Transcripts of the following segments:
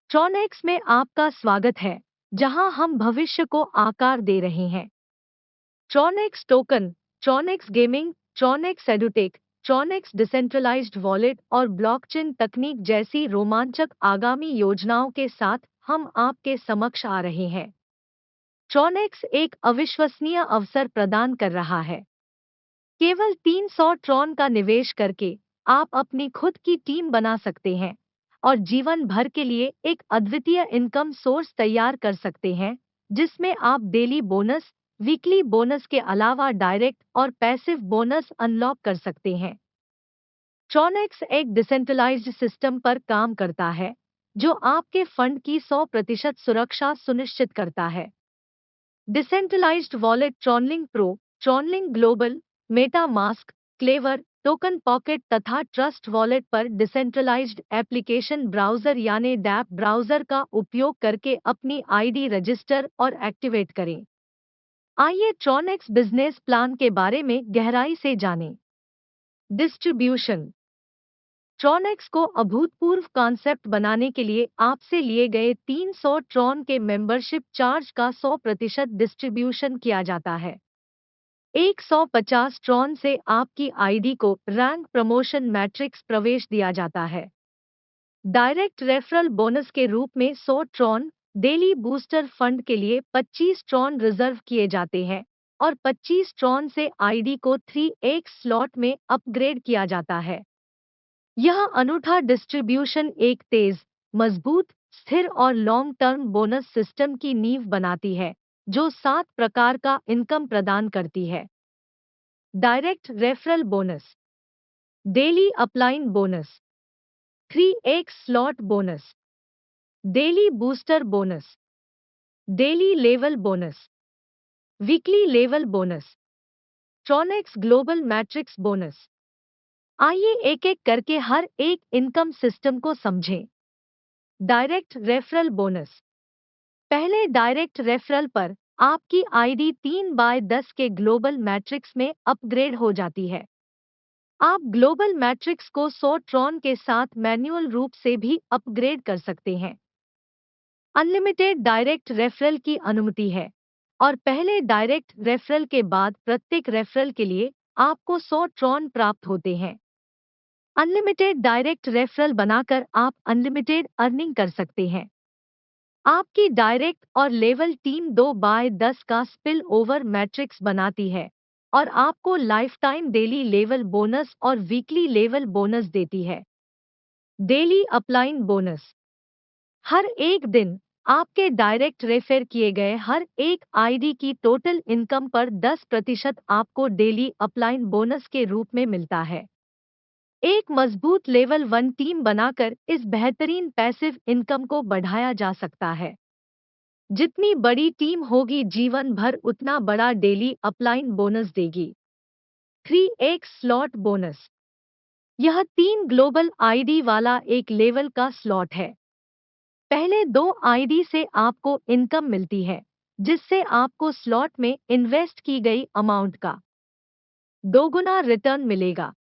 ट्रॉनेक्स में आपका स्वागत है, जहां हम भविष्य को आकार दे रहे हैं। Tronex token, Tronex gaming, Tronex edutech, Tronex decentralized wallet और ब्लॉकचेन तकनीक जैसी रोमांचक आगामी योजनाओं के साथ हम आपके समक्ष आ रहे हैं। ट्रॉनेक्स एक अविश्वसनीय अवसर प्रदान कर रहा है। केवल 300 ट्रॉन का निवेश करके आप अपनी खुद की टीम बना सकते हैं और जीवन भर के लिए एक अद्वितीय इनकम सोर्स तैयार कर सकते हैं, जिसमें आप डेली बोनस, वीकली बोनस के अलावा डायरेक्ट और पैसिव बोनस अनलॉक कर सकते हैं। ट्रॉनेक्स एक डिसेंट्रलाइज्ड सिस्टम पर काम करता है, जो आपके फंड की 100% सुरक्षा सुनिश्चित करता है। Decentralised wallet TronLink Pro, TronLink Global, MetaMask, Klever, TokenPocket तथा ट्रस्ट वॉलेट पर डिसेंट्रलाइज्ड एप्लीकेशन ब्राउज़र यानी डैप ब्राउज़र का उपयोग करके अपनी आईडी रजिस्टर और एक्टिवेट करें। आइए ट्रॉनेक्स बिजनेस प्लान के बारे में गहराई से जानें। डिस्ट्रीब्यूशन। ट्रॉनेक्स को अभूतपूर्व कॉन्सेप्ट बनाने के लिए आपसे लिए गए 300 ट्रॉन के मेंबरशिप चार्ज का 100% डिस्ट्रीब्यूशन किया जाता है। 150 ट्रॉन से आपकी आईडी को रैंक प्रमोशन मैट्रिक्स प्रवेश दिया जाता है। डायरेक्ट रेफरल बोनस के रूप में 100 ट्रॉन, डेली बूस्टर फंड के लिए 25 ट्रॉन रिजर्व किए जाते हैं और 25 ट्रॉन से आईडी को 3x स्लॉट में अपग्रेड किया जाता है। यह अनूठा डिस्ट्रीब्यूशन एक तेज, मजबूत, स्थिर और लॉन्ग टर्म बोनस सिस्टम की नींव बनाती है, जो 7 प्रकार का इनकम प्रदान करती है। Direct referral bonus, daily upline bonus, 3x slot bonus, daily booster bonus, daily level bonus, weekly level bonus, ट्रॉनेक्स global matrix bonus. आइए एक एक करके हर एक इनकम सिस्टम को समझें। Direct referral bonus. पहले डायरेक्ट रेफरल पर आपकी आईडी 3/10 के ग्लोबल मैट्रिक्स में अपग्रेड हो जाती है। आप ग्लोबल मैट्रिक्स को 100 ट्रॉन के साथ मैन्युअल रूप से भी अपग्रेड कर सकते हैं। अनलिमिटेड डायरेक्ट रेफरल की अनुमति है और पहले डायरेक्ट रेफरल के बाद प्रत्येक रेफरल के लिए आपको 100 ट्रॉन प्राप्त होते हैं। अनलिमिटेड डायरेक्ट रेफरल बनाकर आप अनलिमिटेड अर्निंग कर सकते हैं। आपकी डायरेक्ट और लेवल टीम 2/10 का स्पिल ओवर मैट्रिक्स बनाती है और आपको life time daily level bonus और वीकली लेवल बोनस देती है। Daily upline bonus. हर एक दिन आपके डायरेक्ट रेफर किए गए हर एक आईडी की टोटल इनकम पर 10% आपको डेली अपलाइन बोनस के रूप में मिलता है। एक मजबूत लेवल 1 टीम बनाकर इस बेहतरीन पैसिव इनकम को बढ़ाया जा सकता है। जितनी बड़ी टीम होगी जीवन भर उतना बड़ा डेली अपलाइन बोनस देगी। 3x slot bonus. यह 3 ग्लोबल आईडी वाला एक लेवल का स्लॉट है। पहले 2 आईडी से आपको इनकम मिलती है, जिससे आपको स्लॉट में इन्वेस्ट की गई अमाउंट का दोगुना रिटर्न मिलेगा।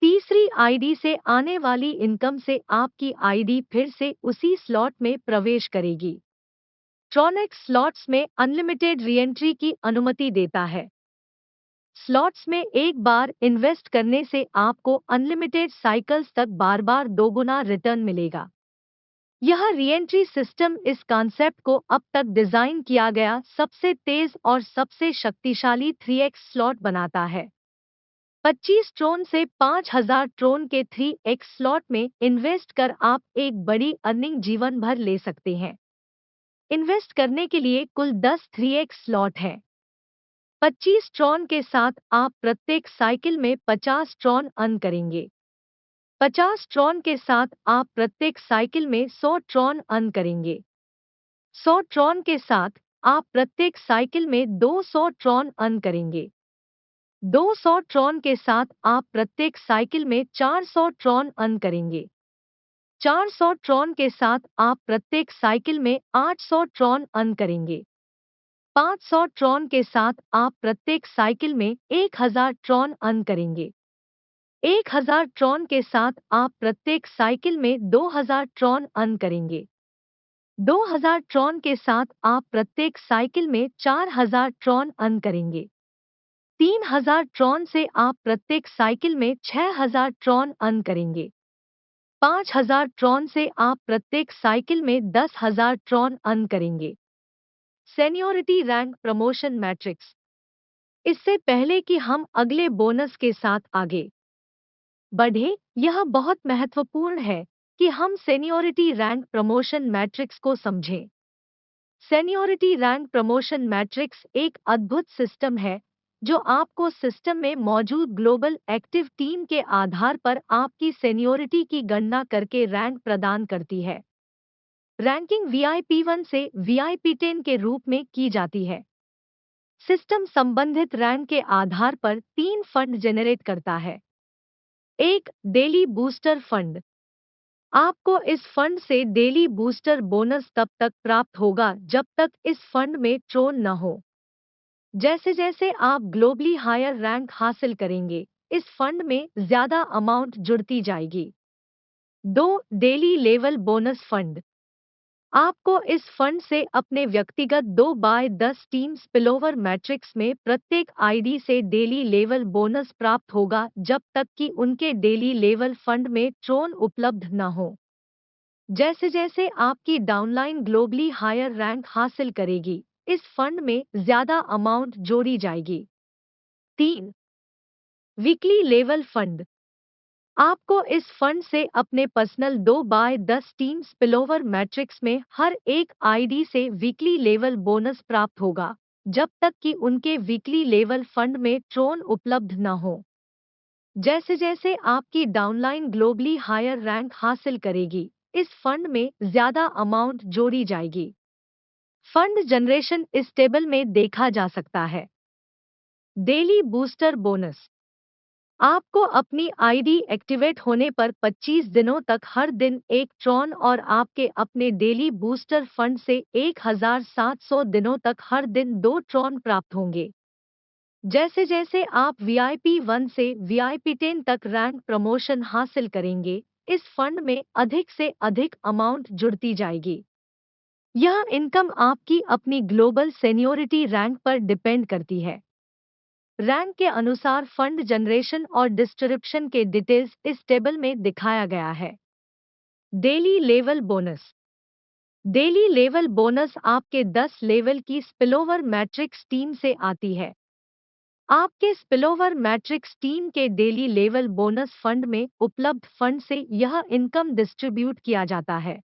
तीसरी आईडी से आने वाली इनकम से आपकी आईडी फिर से उसी स्लॉट में प्रवेश करेगी। ट्रॉनेक्स स्लॉट्स में अनलिमिटेड रीएंट्री की अनुमति देता है। स्लॉट्स में एक बार इन्वेस्ट करने से आपको अनलिमिटेड साइकिल्स तक बार बार दोगुना रिटर्न मिलेगा। यह रीएंट्री सिस्टम इस कॉन्सेप्ट को अब तक डिजाइन किया गया सबसे तेज और सबसे शक्तिशाली 3x स्लॉट बनाता है। 25 ट्रोन से 5000 ट्रोन के 3x स्लॉट में इन्वेस्ट कर आप एक बड़ी अर्निंग जीवन भर ले सकते हैं। इन्वेस्ट करने के लिए कुल 10 3x स्लॉट हैं। 25 ट्रॉन के साथ आप प्रत्येक साइकिल में 50 ट्रॉन अर्न करेंगे। 50 ट्रॉन के साथ आप प्रत्येक साइकिल में 100 ट्रॉन अर्न करेंगे। 100 ट्रॉन के साथ आप प्रत्येक साइकिल में 200 ट्रॉन अर्न करेंगे। 200 ट्रॉन के साथ आप प्रत्येक साइकिल में 400 ट्रॉन अर्न करेंगे। 400 ट्रॉन के साथ आप प्रत्येक साइकिल में 800 ट्रॉन अर्न करेंगे। 500 ट्रॉन के साथ आप प्रत्येक साइकिल में 1000 ट्रॉन अर्न करेंगे। 1000 ट्रॉन के साथ आप प्रत्येक साइकिल में 2000 ट्रॉन अर्न करेंगे। 2000 ट्रॉन के साथ आप प्रत्येक साइकिल में 4000 ट्रॉन अर्न करेंगे। 3000 ट्रॉन से आप प्रत्येक साइकिल में 6000 ट्रॉन अर्न करेंगे। 5000 ट्रॉन से आप प्रत्येक साइकिल में 10,000 ट्रॉन अर्न करेंगे। सेनियोरिटी रैंक प्रमोशन मैट्रिक्स। इससे पहले कि हम अगले बोनस के साथ आगे बढ़े, यह बहुत महत्वपूर्ण है कि हम सेनियोरिटी रैंक प्रमोशन मैट्रिक्स को समझें। सेनियोरिटी रैंक प्रमोशन मैट्रिक्स एक अद्भुत सिस्टम है जो आपको सिस्टम में मौजूद ग्लोबल एक्टिव टीम के आधार पर आपकी सेनियोरिटी की गणना करके रैंक प्रदान करती है। रैंकिंग VIP1 से VIP10 के रूप में की जाती है। सिस्टम संबंधित रैंक के आधार पर 3 फंड जेनरेट करता है। एक, डेली बूस्टर फंड। आपको इस फंड से डेली बूस्टर बोनस तब तक प्राप्त होगा जब तक इस फंड में ट्रोन न हो। जैसे जैसे आप ग्लोबली हायर रैंक हासिल करेंगे, इस फंड में ज्यादा अमाउंट जुड़ती जाएगी। 2, डेली लेवल बोनस फंड। आपको इस फंड से अपने व्यक्तिगत 2/10 टीम स्पिलओवर मैट्रिक्स में प्रत्येक आईडी से डेली लेवल बोनस प्राप्त होगा जब तक कि उनके डेली लेवल फंड में ट्रोन उपलब्ध न हो। जैसे जैसे आपकी डाउनलाइन ग्लोबली हायर रैंक हासिल करेगी, इस फंड में ज्यादा अमाउंट जोड़ी जाएगी। 3, वीकली लेवल फंड। आपको इस फंड से अपने पर्सनल 2/10 टीम स्पिलओवर मैट्रिक्स में हर एक आईडी से वीकली लेवल बोनस प्राप्त होगा जब तक कि उनके वीकली लेवल फंड में ट्रोन उपलब्ध न हो। जैसे जैसे आपकी डाउनलाइन ग्लोबली हायर रैंक हासिल करेगी, इस फंड में ज्यादा अमाउंट जोड़ी जाएगी। फंड जनरेशन इस टेबल में देखा जा सकता है। Daily booster bonus. आपको अपनी आईडी एक्टिवेट होने पर 25 दिनों तक हर दिन एक ट्रॉन और आपके अपने डेली बूस्टर फंड से 1700 दिनों तक हर दिन 2 ट्रॉन प्राप्त होंगे। जैसे जैसे आप VIP1 से VIP10 तक रैंक प्रमोशन हासिल करेंगे, इस फंड में अधिक से अधिक अमाउंट जुड़ती जाएगी। यह इनकम आपकी अपनी ग्लोबल सेनियोरिटी रैंक पर डिपेंड करती है। रैंक के अनुसार फंड जनरेशन और डिस्ट्रीब्यूशन के डिटेल्स इस टेबल में दिखाया गया है। Daily level bonus. Daily level bonus आपके 10 लेवल की स्पिलओवर मैट्रिक्स टीम से आती है। आपके स्पिलओवर मैट्रिक्स टीम के डेली लेवल बोनस फंड में उपलब्ध फंड से यह इनकम डिस्ट्रीब्यूट किया जाता है।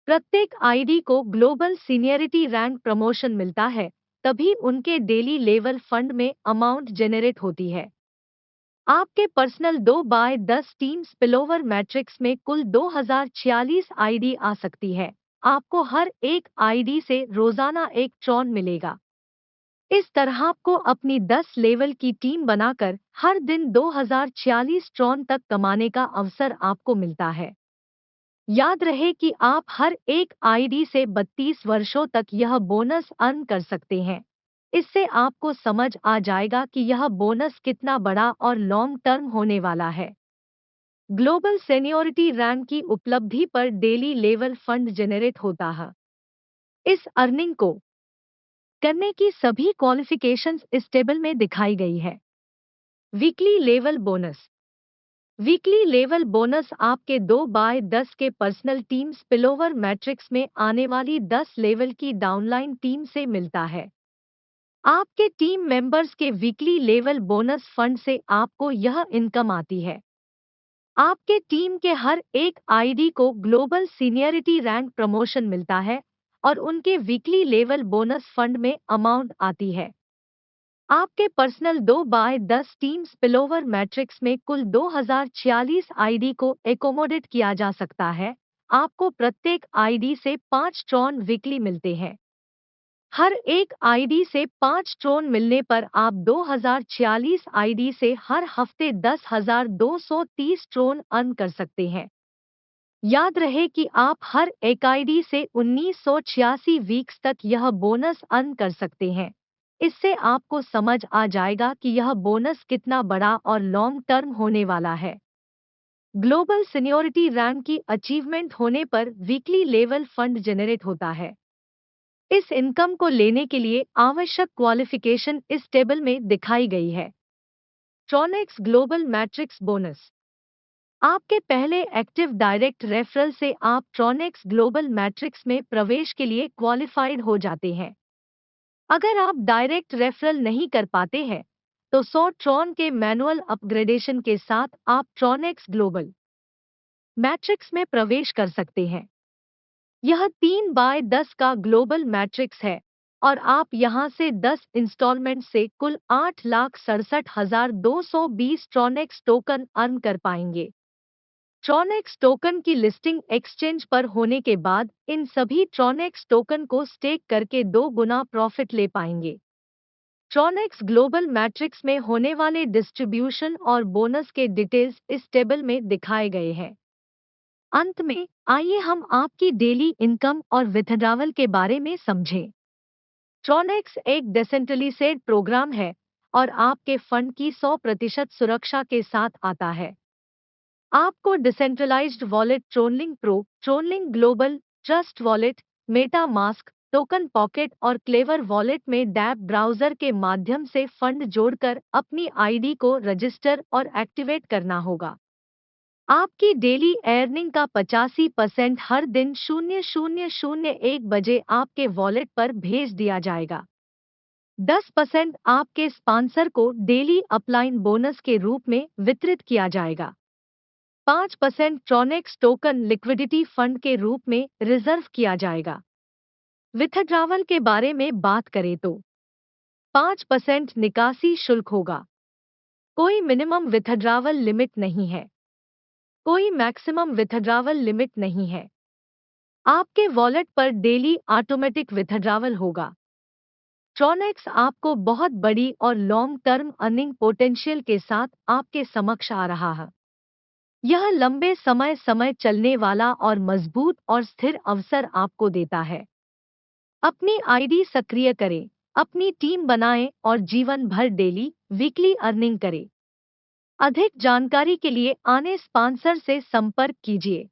प्रत्येक आईडी को ग्लोबल सीनियरिटी रैंक प्रमोशन मिलता है, तभी उनके डेली लेवल फंड में अमाउंट जेनरेट होती है। आपके पर्सनल 2/10 टीम स्पिलओवर मैट्रिक्स में कुल 2046 आईडी आ सकती है। आपको हर एक आईडी से रोजाना एक ट्रॉन मिलेगा। इस तरह आपको अपनी 10 लेवल की टीम बनाकर हर दिन 2046 ट्रॉन तक कमाने का अवसर आपको मिलता है। याद रहे कि आप हर एक आईडी से 32 वर्षों तक यह बोनस अर्न कर सकते हैं। इससे आपको समझ आ जाएगा कि यह बोनस कितना बड़ा और लॉन्ग टर्म होने वाला है। ग्लोबल सेनियोरिटी रैंक की उपलब्धि पर डेली लेवल फंड जेनरेट होता है। इस अर्निंग को करने की सभी क्वालिफिकेशंस इस टेबल में दिखाई गई है। Weekly level bonus. Weekly level bonus आपके 2/10 के पर्सनल टीम स्पिलओवर मैट्रिक्स में आने वाली 10 लेवल की डाउनलाइन टीम से मिलता है। आपके टीम मेंबर्स के वीकली लेवल बोनस फंड से आपको यह इनकम आती है। आपके टीम के हर एक आईडी को ग्लोबल सीनियरिटी रैंक प्रमोशन मिलता है और उनके वीकली लेवल बोनस फंड में अमाउंट आती है। आपके पर्सनल 2/10 टीम स्पिलओवर मैट्रिक्स में कुल 2046 आईडी को एकोमोडेट किया जा सकता है। आपको प्रत्येक आईडी से 5 ट्रॉन वीकली मिलते हैं। हर एक आईडी से 5 ट्रॉन मिलने पर आप 2046 आईडी से हर हफ्ते 10,230 ट्रॉन अर्न कर सकते हैं। याद रहे कि आप हर एक आईडी से 1986 वीक्स तक यह बोनस अर्न कर सकते हैं। इससे आपको समझ आ जाएगा कि यह बोनस कितना बड़ा और लॉन्ग टर्म होने वाला है। ग्लोबल सीनियरिटी रैंक की अचीवमेंट होने पर वीकली लेवल फंड जनरेट होता है। इस इनकम को लेने के लिए आवश्यक क्वालिफिकेशन इस टेबल में दिखाई गई है। ट्रॉनेक्स ग्लोबल मैट्रिक्स बोनस। आपके पहले एक्टिव डायरेक्ट रेफरल से आप ट्रॉनेक्स ग्लोबल मैट्रिक्स में प्रवेश के लिए क्वालिफाइड हो जाते हैं। अगर आप डायरेक्ट रेफरल नहीं कर पाते हैं, तो 100 ट्रॉन के मैनुअल अपग्रेडेशन के साथ आप ट्रॉनेक्स ग्लोबल मैट्रिक्स में प्रवेश कर सकते हैं। यह 3/10 का ग्लोबल मैट्रिक्स है और आप यहां से 10 इंस्टॉलमेंट से कुल 8,67,220 ट्रॉनेक्स टोकन अर्न कर पाएंगे। ट्रॉनेक्स टोकन की लिस्टिंग एक्सचेंज पर होने के बाद इन सभी ट्रॉनेक्स टोकन को स्टेक करके 2 गुना प्रॉफिट ले पाएंगे। ट्रॉनेक्स ग्लोबल मैट्रिक्स में होने वाले डिस्ट्रीब्यूशन और बोनस के डिटेल्स इस टेबल में दिखाए गए हैं। अंत में आइए हम आपकी डेली इनकम और विथड्रॉवल के बारे में समझें। ट्रॉनेक्स एक डिसेंट्रलाइज्ड प्रोग्राम है और आपके फंड की 100% सुरक्षा के साथ आता है। आपको decentralized wallet TronLink Pro, TronLink Global, Trust Wallet, MetaMask, TokenPocket और क्लेवर वॉलेट में डैप ब्राउजर के माध्यम से फंड जोड़कर अपनी आईडी को रजिस्टर और एक्टिवेट करना होगा। आपकी डेली अर्निंग का 85% हर दिन 0001 बजे आपके वॉलेट पर भेज दिया जाएगा। 10% आपके स्पॉन्सर को डेली अपलाइन बोनस के रूप में वितरित किया जाएगा। 5% ट्रॉनेक्स टोकन लिक्विडिटी फंड के रूप में रिजर्व किया जाएगा। विथड्रॉवल के बारे में बात करें तो 5% निकासी शुल्क होगा। कोई मिनिमम विथड्रॉवल लिमिट नहीं है। कोई मैक्सिमम विथड्रॉवल लिमिट नहीं है। आपके वॉलेट पर डेली ऑटोमेटिक विथड्रॉवल होगा। ट्रॉनेक्स आपको बहुत बड़ी और लॉन्ग टर्म अर्निंग पोटेंशियल के साथ आपके समक्ष आ रहा है। यह लंबे समय चलने वाला और मजबूत और स्थिर अवसर आपको देता है। अपनी आईडी सक्रिय करें, अपनी टीम बनाएं और जीवन भर डेली, वीकली अर्निंग करें। अधिक जानकारी के लिए आने स्पॉन्सर से संपर्क कीजिए।